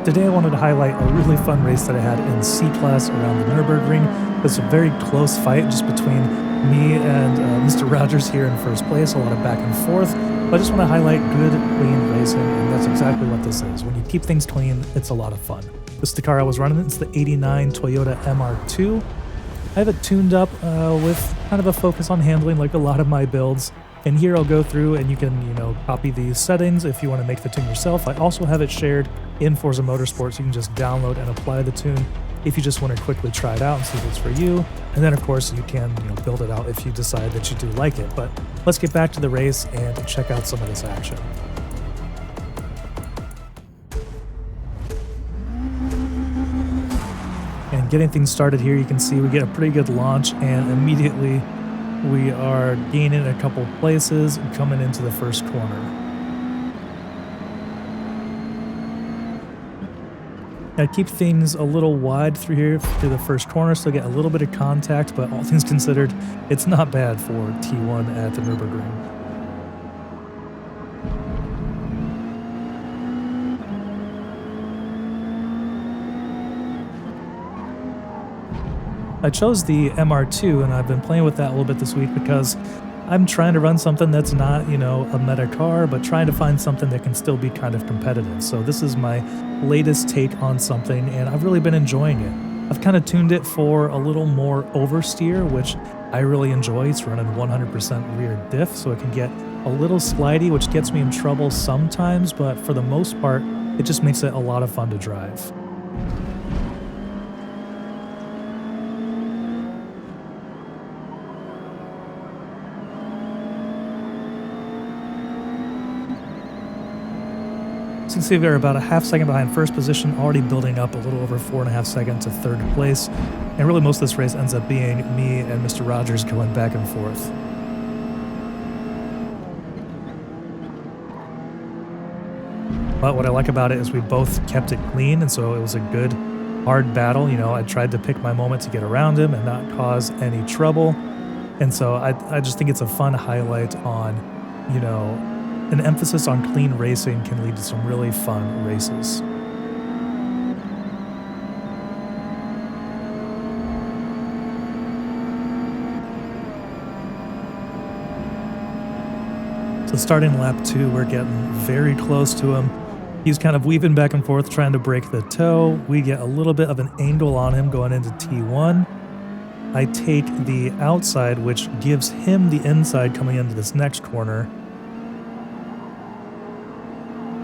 Today I wanted to highlight a really fun race that I had in C-Class around the Nürburgring. It was a very close fight just between me and Mr. Rogers here in first place, a lot of back and forth. But I just want to highlight good, clean racing, and that's exactly what this is. When you keep things clean, it's a lot of fun. This is the car I was running. It's the '89 Toyota MR2. I have it tuned up with kind of a focus on handling like a lot of my builds. And here I'll go through and you can, copy these settings if you want to make the tune yourself. I also have it shared in Forza Motorsport, so you can just download and apply the tune if you just want to quickly try it out and see if it's for you. And then of course you can build it out if you decide that you do like it. But let's get back to the race and check out some of this action. And getting things started here, you can see we get a pretty good launch, and immediately we are gaining a couple places coming into the first corner. I keep things a little wide through here through the first corner, so I get a little bit of contact, but all things considered, it's not bad for T1 at the Nürburgring. I chose the MR2, and I've been playing with that a little bit this week because I'm trying to run something that's not, a meta car, but trying to find something that can still be kind of competitive. So this is my latest take on something, and I've really been enjoying it. I've kind of tuned it for a little more oversteer, which I really enjoy. It's running 100% rear diff, so it can get a little slidey, which gets me in trouble sometimes, but for the most part, it just makes it a lot of fun to drive. So you can see we're about a half second behind first position, already building up a little over 4.5 seconds to third place. And really most of this race ends up being me and Mr. Rogers going back and forth. But what I like about it is we both kept it clean, and so it was a good, hard battle. I tried to pick my moment to get around him and not cause any trouble. And so I just think it's a fun highlight on, an emphasis on clean racing can lead to some really fun races. So starting lap 2, we're getting very close to him. He's kind of weaving back and forth trying to break the toe. We get a little bit of an angle on him going into T1. I take the outside, which gives him the inside coming into this next corner,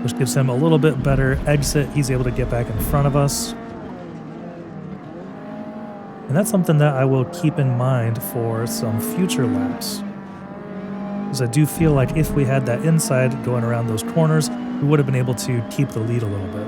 which gives him a little bit better exit. He's able to get back in front of us. And that's something that I will keep in mind for some future laps, because I do feel like if we had that inside going around those corners, we would have been able to keep the lead a little bit.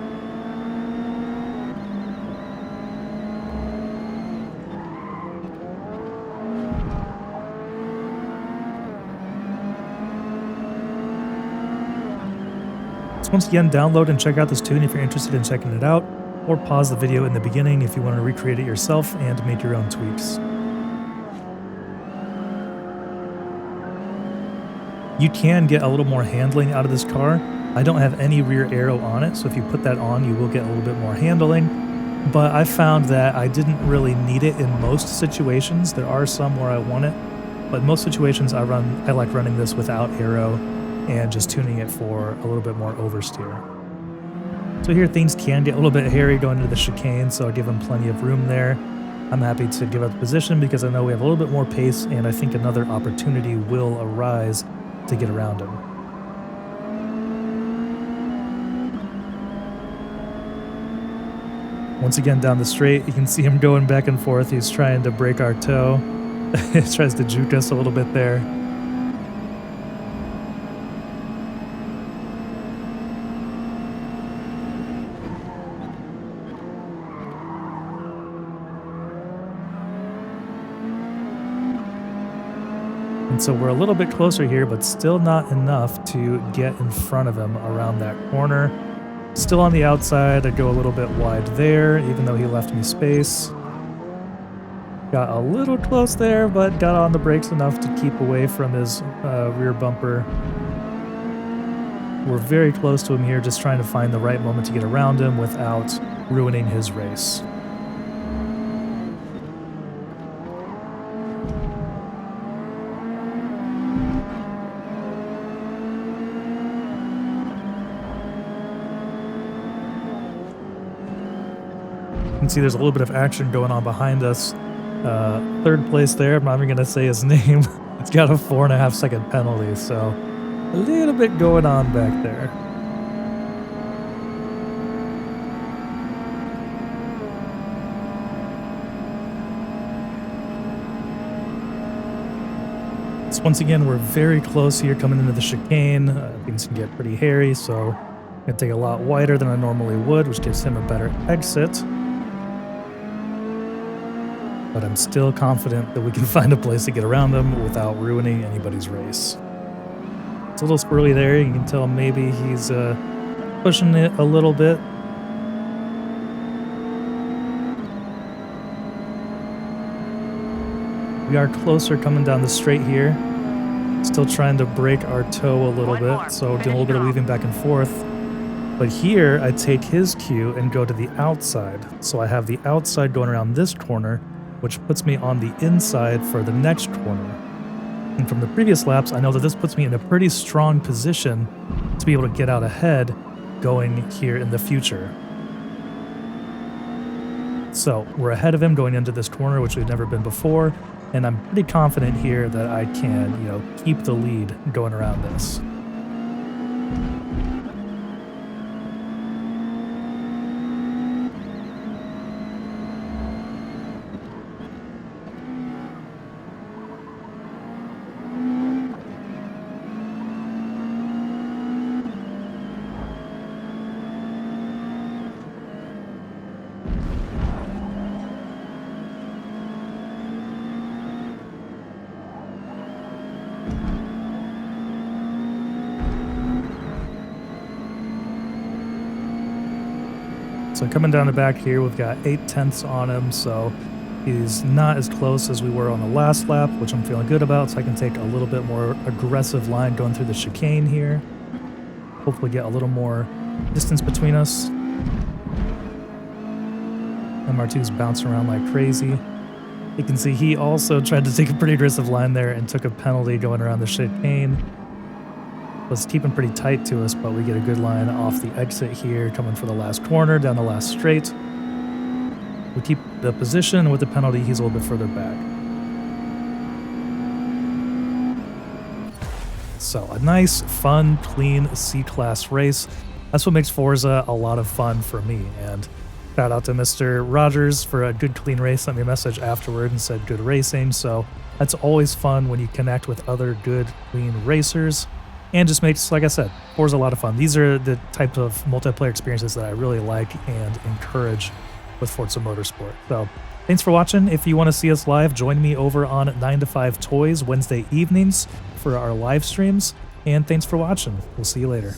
So once again, download and check out this tune if you're interested in checking it out, or pause the video in the beginning if you want to recreate it yourself and make your own tweaks. You can get a little more handling out of this car. I don't have any rear aero on it, so if you put that on, you will get a little bit more handling. But I found that I didn't really need it in most situations. There are some where I want it, but in most situations I like running this without aero and just tuning it for a little bit more oversteer. So here things can get a little bit hairy going into the chicane, so I'll give him plenty of room there. I'm happy to give up the position because I know we have a little bit more pace, and I think another opportunity will arise to get around him. Once again down the straight, you can see him going back and forth. He's trying to break our toe. He tries to juke us a little bit there. And so we're a little bit closer here, but still not enough to get in front of him around that corner. Still on the outside, I go a little bit wide there, even though he left me space. Got a little close there, but got on the brakes enough to keep away from his rear bumper. we're very close to him here, just trying to find the right moment to get around him without ruining his race. You can see there's a little bit of action going on behind us. Third place there, I'm not even going to say his name. It's got a 4.5-second penalty, so a little bit going on back there. So once again, we're very close here coming into the chicane. Things can get pretty hairy, so I'm going to take a lot wider than I normally would, which gives him a better exit. But I'm still confident that we can find a place to get around him without ruining anybody's race. It's a little squirrely there. You can tell maybe he's pushing it a little bit. We are closer coming down the straight here. Still trying to break our toe a little bit, so doing a little bit of weaving back and forth. But here, I take his cue and go to the outside. So I have the outside going around this corner, which puts me on the inside for the next corner. And from the previous laps, I know that this puts me in a pretty strong position to be able to get out ahead going here in the future. So we're ahead of him going into this corner, which we've never been before, and I'm pretty confident here that I can, keep the lead going around this. So coming down the back here, we've got 0.8 on him, so he's not as close as we were on the last lap, which I'm feeling good about, so I can take a little bit more aggressive line going through the chicane here. Hopefully get a little more distance between us. MR2's bouncing around like crazy. You can see he also tried to take a pretty aggressive line there and took a penalty going around the chicane. Was keeping pretty tight to us, but we get a good line off the exit here, coming for the last corner, down the last straight. We keep the position, and with the penalty, he's a little bit further back. So a nice, fun, clean C-Class race. That's what makes Forza a lot of fun for me. And shout out to Mr. Rogers for a good, clean race. Sent me a message afterward and said good racing. So that's always fun when you connect with other good, clean racers. And just makes, like I said, Forza a lot of fun. These are the type of multiplayer experiences that I really like and encourage with Forza Motorsport. So thanks for watching. If you want to see us live, join me over on 9 to 5 Toys Wednesday evenings for our live streams. And thanks for watching. We'll see you later.